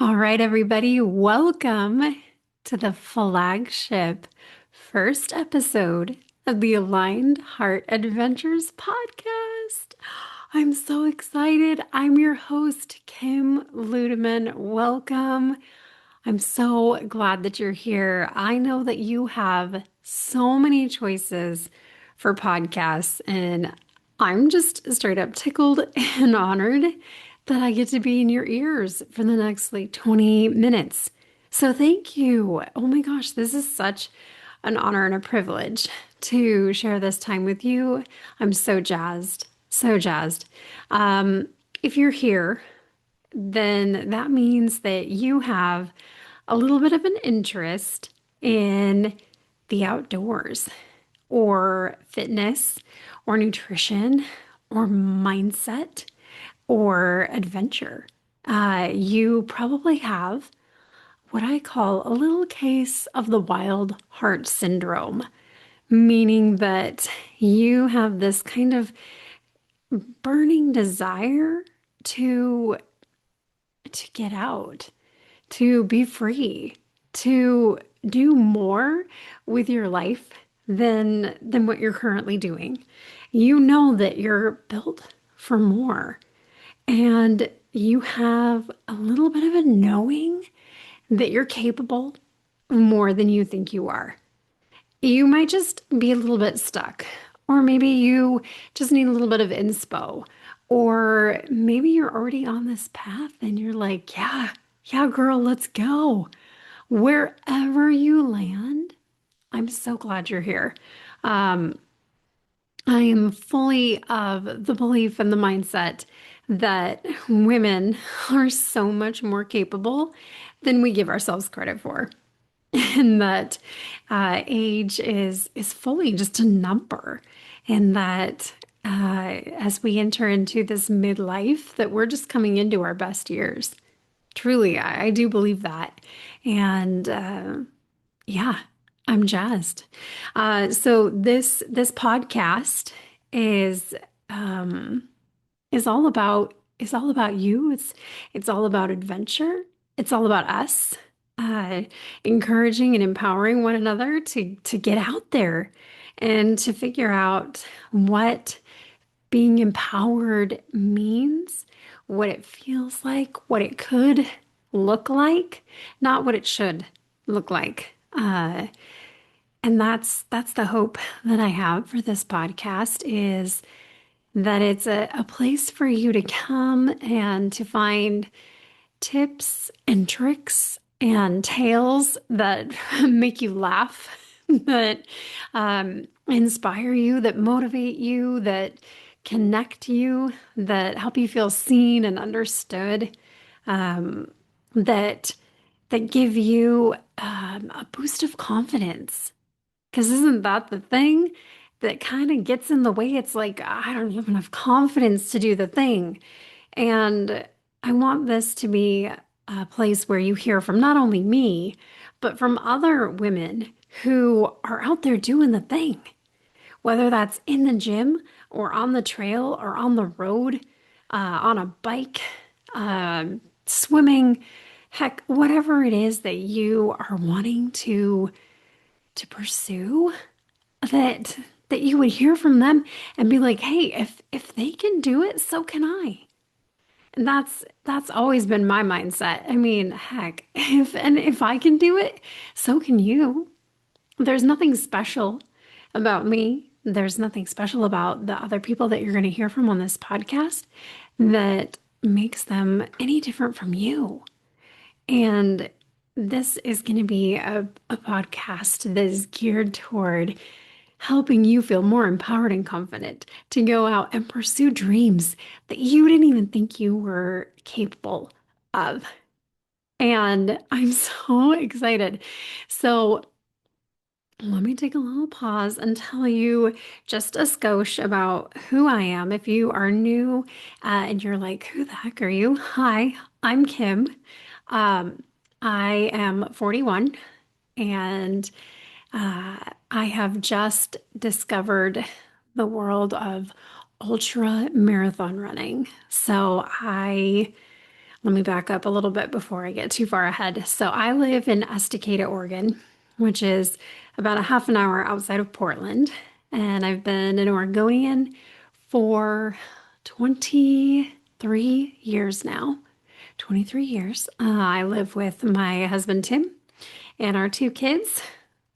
All right, everybody, welcome to the flagship first episode of the Aligned Heart Adventures podcast. I'm so excited. I'm your host, Kim Ludeman. Welcome. I'm so glad that you're here. I know that you have so many choices for podcasts, and I'm just straight up tickled and honored that I get to be in your ears for the next like 20 minutes. So thank you. Oh my gosh, this is such an honor and a privilege to share this time with you. I'm so jazzed, so jazzed. If you're here, then that means that you have a little bit of an interest in the outdoors or fitness or nutrition or mindset or adventure. You probably have what I call a little case of the wild heart syndrome, meaning that you have this kind of burning desire to get out, to be free, to do more with your life than what you're currently doing. You know that you're built for more, and you have a little bit of a knowing that you're capable more than you think you are. You might just be a little bit stuck, or maybe you just need a little bit of inspo, or maybe you're already on this path and you're like, yeah, girl, let's go. Wherever you land, I'm so glad you're here. Um, I am fully of the belief and the mindset that women are so much more capable than we give ourselves credit for. And that age is fully just a number, and that as we enter into this midlife, that we're just coming into our best years. Truly, I do believe that, and yeah, I'm jazzed. So this podcast is um, is all about you. It's all about adventure. It's all about us uh, encouraging and empowering one another to get out there and to figure out what being empowered means, what it feels like, what it could look like, not what it should look like. And that's the hope that I have for this podcast is that it's a place for you to come and to find tips and tricks and tales that make you laugh, that inspire you, that motivate you, that connect you, that help you feel seen and understood, that give you a boost of confidence. Because isn't that the thing that kind of gets in the way? It's like, I don't have enough confidence to do the thing. And I want this to be a place where you hear from not only me, but from other women who are out there doing the thing, whether that's in the gym or on the trail or on the road, on a bike, swimming, heck, whatever it is that you are wanting to pursue, that you would hear from them and be like, hey, if they can do it, so can I. And that's always been my mindset. I mean, heck, if I can do it, so can you. There's nothing special about me. There's nothing special about the other people that you're going to hear from on this podcast that makes them any different from you. And this is going to be a podcast that is geared toward helping you feel more empowered and confident to go out and pursue dreams that you didn't even think you were capable of. And I'm so excited. So, let me take a little pause and tell you just a skosh about who I am. If you are new and you're like, who the heck are you? Hi, I'm Kim. Um, I am 41 and I have just discovered the world of ultra marathon running. So Let me back up a little bit before I get too far ahead. So I live in Estacada, Oregon, which is about a half an hour outside of Portland. And I've been an Oregonian for 23 years now. 23 years. I live with my husband, Tim, and our two kids,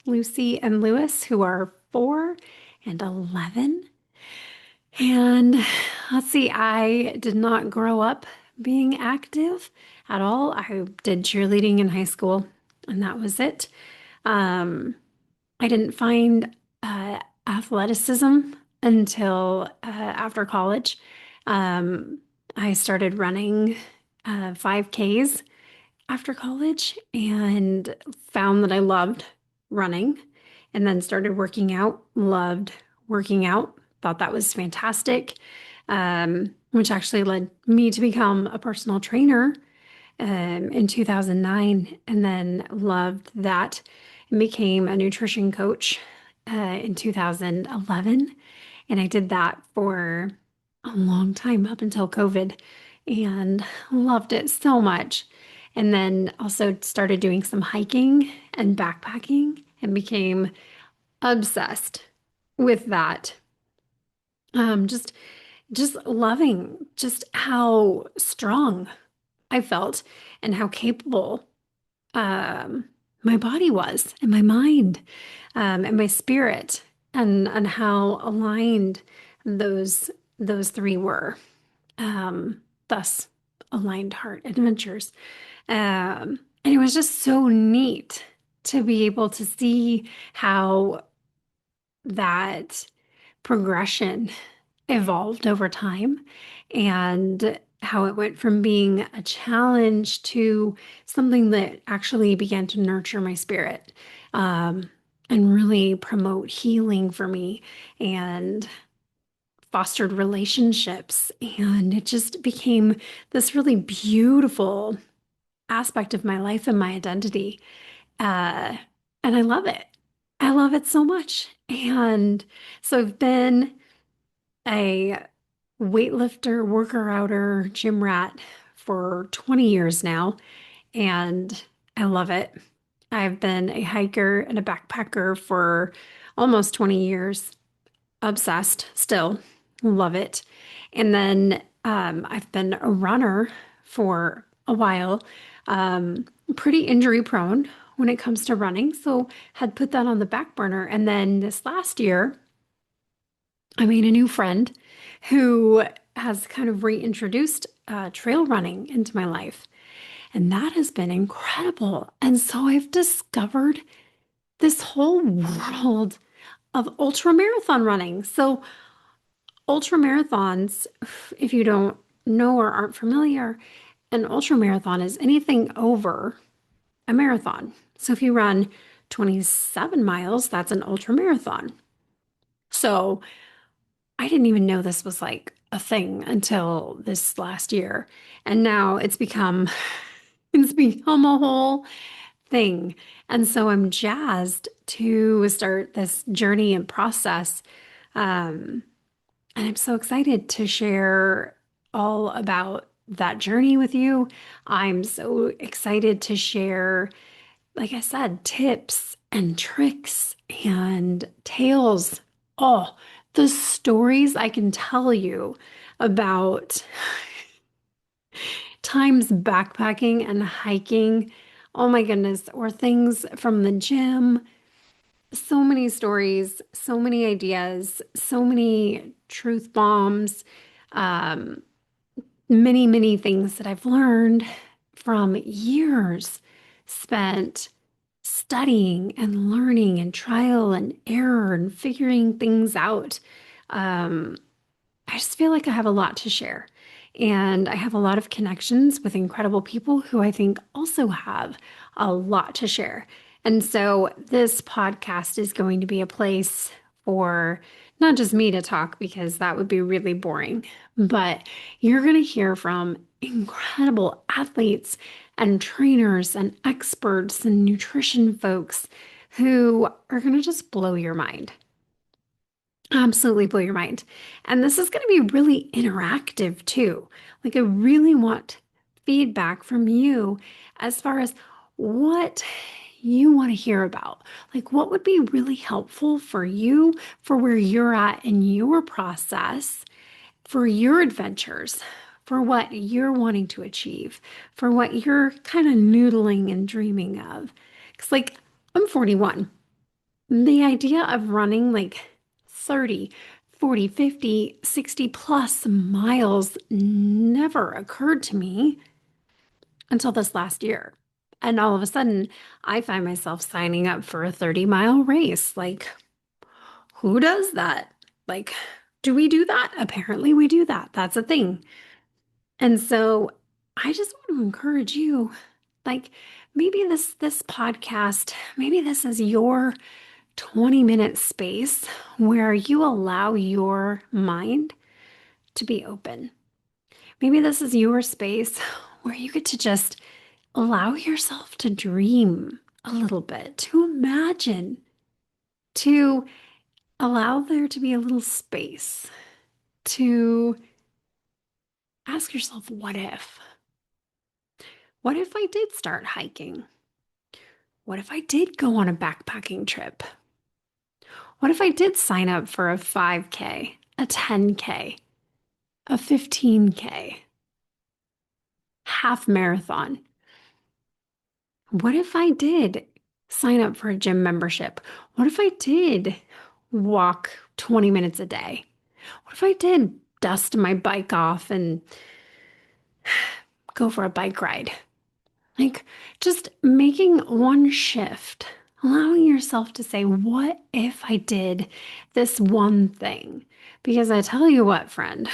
Lucy and Lewis, who are 4 and 11. And let's see, I did not grow up being active at all. I did cheerleading in high school, and that was it. Um, I didn't find athleticism until after college. Um, I started running 5Ks after college and found that I loved running and then started working out, loved working out, thought that was fantastic, which actually led me to become a personal trainer in 2009 and then loved that and became a nutrition coach in 2011. And I did that for a long time up until COVID and loved it so much. And then also started doing some hiking and backpacking and became obsessed with that. Just loving just how strong I felt and how capable um, my body was and my mind and my spirit and how aligned those three were. Thus, aligned heart adventures. And it was just so neat to be able to see how that progression evolved over time and how it went from being a challenge to something that actually began to nurture my spirit and really promote healing for me and fostered relationships. And it just became this really beautiful aspect of my life and my identity. Uh, and I love it. I love it so much. And so I've been a weightlifter, worker outer, gym rat for 20 years now, and I love it. I've been a hiker and a backpacker for almost 20 years. Obsessed still, love it. And then I've been a runner for a while, pretty injury prone when it comes to running, so had put that on the back burner. And then this last year, I made a new friend who has kind of reintroduced trail running into my life. And that has been incredible. And so I've discovered this whole world of ultra marathon running. So, ultra marathons, if you don't know or aren't familiar, an ultra marathon is anything over a marathon. So, if you run 27 miles, that's an ultra marathon. So, I didn't even know this was like a thing until this last year. And now it's become a whole thing. And so I'm jazzed to start this journey and process. Um, and I'm so excited to share all about that journey with you. I'm so excited to share, like I said, tips and tricks and tales. Oh, the stories I can tell you about times backpacking and hiking. Oh my goodness, or things from the gym. So many stories, so many ideas, so many truth bombs, um, many, many things that I've learned from years spent studying and learning and trial and error and figuring things out. Um, I just feel like I have a lot to share. And I have a lot of connections with incredible people who I think also have a lot to share. And so this podcast is going to be a place for not just me to talk, because that would be really boring, but you're going to hear from incredible athletes and trainers and experts and nutrition folks who are going to just blow your mind. Absolutely blow your mind. And this is going to be really interactive too. Like, I really want feedback from you as far as what you want to hear about. Like, what would be really helpful for you, for where you're at in your process, for your adventures, for what you're wanting to achieve, for what you're kind of noodling and dreaming of. Because, like, I'm 41. The idea of running like 30, 40, 50, 60 plus miles never occurred to me until this last year. And all of a sudden, I find myself signing up for a 30-mile race. Like, who does that? Like, do we do that? Apparently, we do that. That's a thing. And so I just want to encourage you, like, maybe this podcast, maybe this is your 20-minute space where you allow your mind to be open. Maybe this is your space where you get to just allow yourself to dream a little bit, to imagine, to allow there to be a little space to ask yourself, what if? What if I did start hiking? What if I did go on a backpacking trip? What if I did sign up for a 5K, a 10K, a 15K, half marathon? What if I did sign up for a gym membership? What if I did walk 20 minutes a day? What if I did dust my bike off and go for a bike ride? Like, just making one shift, allowing yourself to say, what if I did this one thing? Because I tell you what, friend,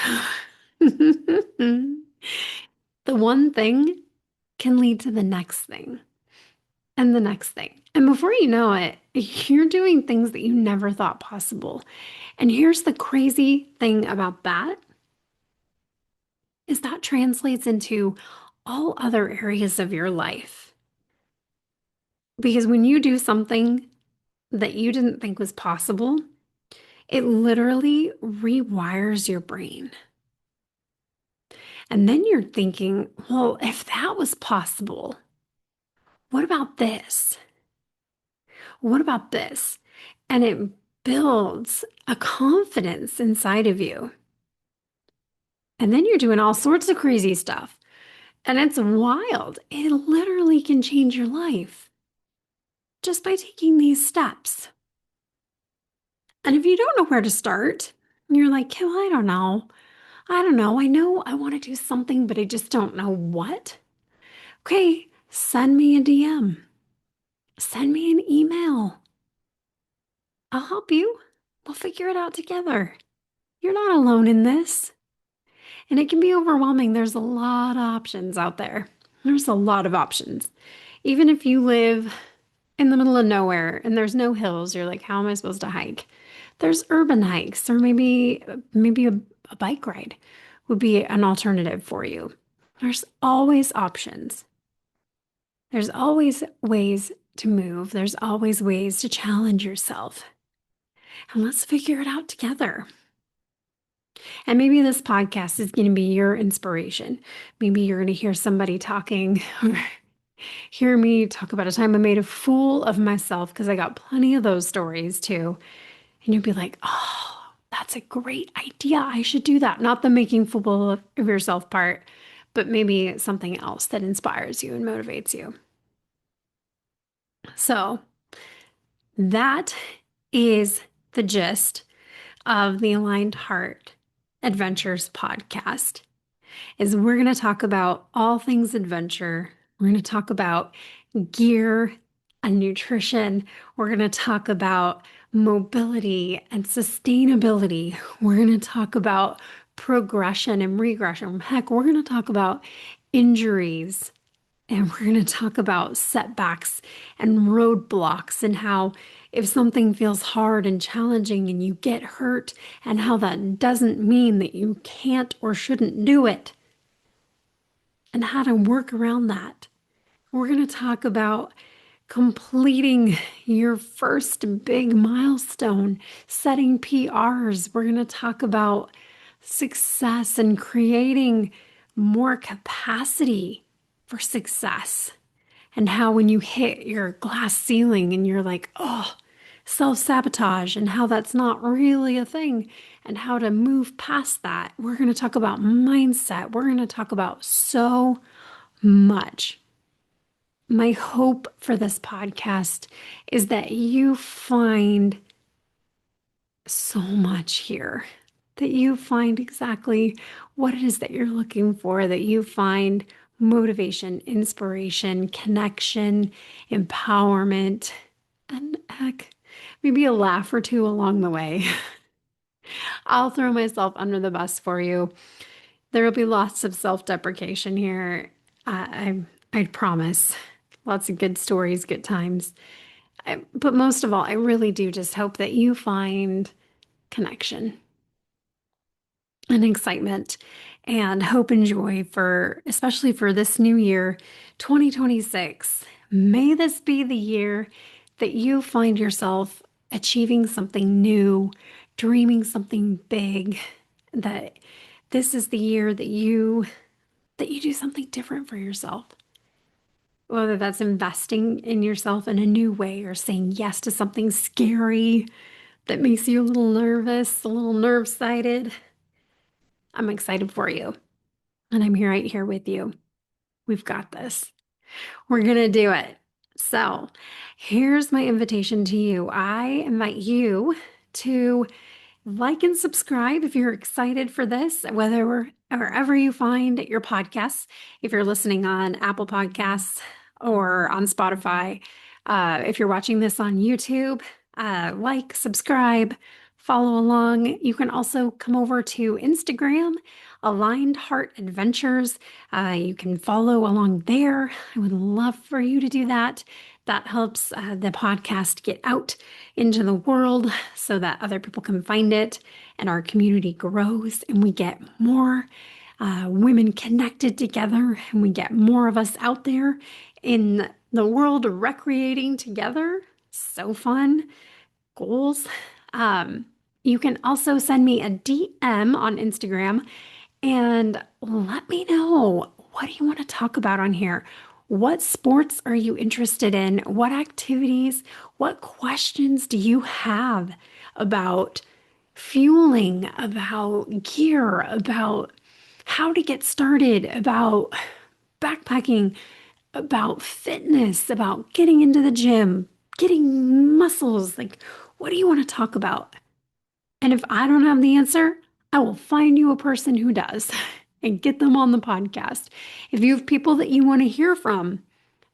the one thing can lead to the next thing and the next thing. And before you know it, you're doing things that you never thought possible. And here's the crazy thing about that is that translates into all other areas of your life. Because when you do something that you didn't think was possible, it literally rewires your brain. And then you're thinking, well, if that was possible, what about this? What about this? And it builds a confidence inside of you. And then you're doing all sorts of crazy stuff. And it's wild. It literally can change your life just by taking these steps. And if you don't know where to start, you're like, well, I don't know. I don't know. I know I want to do something, but I just don't know what. Okay, send me a DM. Send me an email. I'll help you. We'll figure it out together. You're not alone in this. And it can be overwhelming. There's a lot of options out there. There's a lot of options. Even if you live in the middle of nowhere and there's no hills, you're like, how am I supposed to hike? There's urban hikes, or maybe a bike ride would be an alternative for you. There's always options. There's always ways to move. There's always ways to challenge yourself. And let's figure it out together. And maybe this podcast is going to be your inspiration. Maybe you're going to hear somebody talking or hear me talk about a time I made a fool of myself, because I got plenty of those stories too. And you'll be like, oh, that's a great idea. I should do that. Not the making fool of yourself part, but maybe something else that inspires you and motivates you. So that is the gist of the Aligned Heart Adventures podcast. Is we're going to talk about all things adventure. We're going to talk about gear and nutrition. We're going to talk about mobility and sustainability. We're going to talk about progression and regression. Heck, we're going to talk about injuries, and we're going to talk about setbacks and roadblocks, and how if something feels hard and challenging and you get hurt, and how that doesn't mean that you can't or shouldn't do it, and how to work around that. We're going to talk about completing your first big milestone, setting PRs. We're going to talk about success and creating more capacity for success, and how when you hit your glass ceiling and you're like, oh, self-sabotage, and how that's not really a thing, and how to move past that. We're going to talk about mindset. We're going to talk about so much. My hope for this podcast is that you find so much here, that you find exactly what it is that you're looking for, that you find motivation, inspiration, connection, empowerment, and heck, maybe a laugh or two along the way. I'll throw myself under the bus for you. There will be lots of self-deprecation here. I promise. Lots of good stories, good times. But most of all, I really do just hope that you find connection and excitement and hope and joy for, especially for this new year, 2026. May this be the year that you find yourself achieving something new, dreaming something big, that this is the year that you do something different for yourself. Whether that's investing in yourself in a new way or saying yes to something scary that makes you a little nervous, a little nerve-sided. I'm excited for you. And I'm here right here with you. We've got this. We're going to do it. So, here's my invitation to you. I invite you to like and subscribe if you're excited for this, wherever you find your podcasts. If you're listening on Apple Podcasts or on Spotify, if you're watching this on YouTube, like, subscribe, follow along. You can also come over to Instagram, Aligned Heart Adventures. You can follow along there. I would love for you to do that. That helps the podcast get out into the world so that other people can find it and our community grows and we get more women connected together and we get more of us out there in the world recreating together. So fun. Goals. Um, you can also send me a DM on Instagram and let me know, what do you want to talk about on here? What sports are you interested in? What activities? What questions do you have about fueling, about gear, about how to get started, about backpacking, about fitness, about getting into the gym, getting muscles? Like, what do you want to talk about? And if I don't have the answer, I will find you a person who does and get them on the podcast. If you have people that you want to hear from,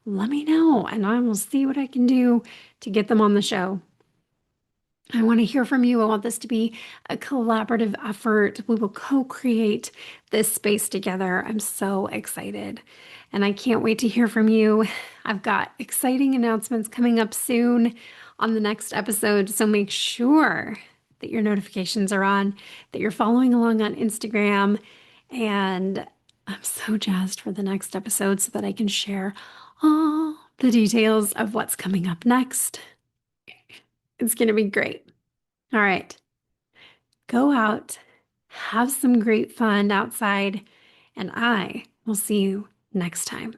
let me know and I will see what I can do to get them on the show. I want to hear from you. I want this to be a collaborative effort. We will co-create this space together. I'm so excited and I can't wait to hear from you. I've got exciting announcements coming up soon on the next episode, so make sure that your notifications are on, that you're following along on Instagram, and I'm so jazzed for the next episode so that I can share all the details of what's coming up next. It's going to be great. All right. Go out, have some great fun outside, and I will see you next time.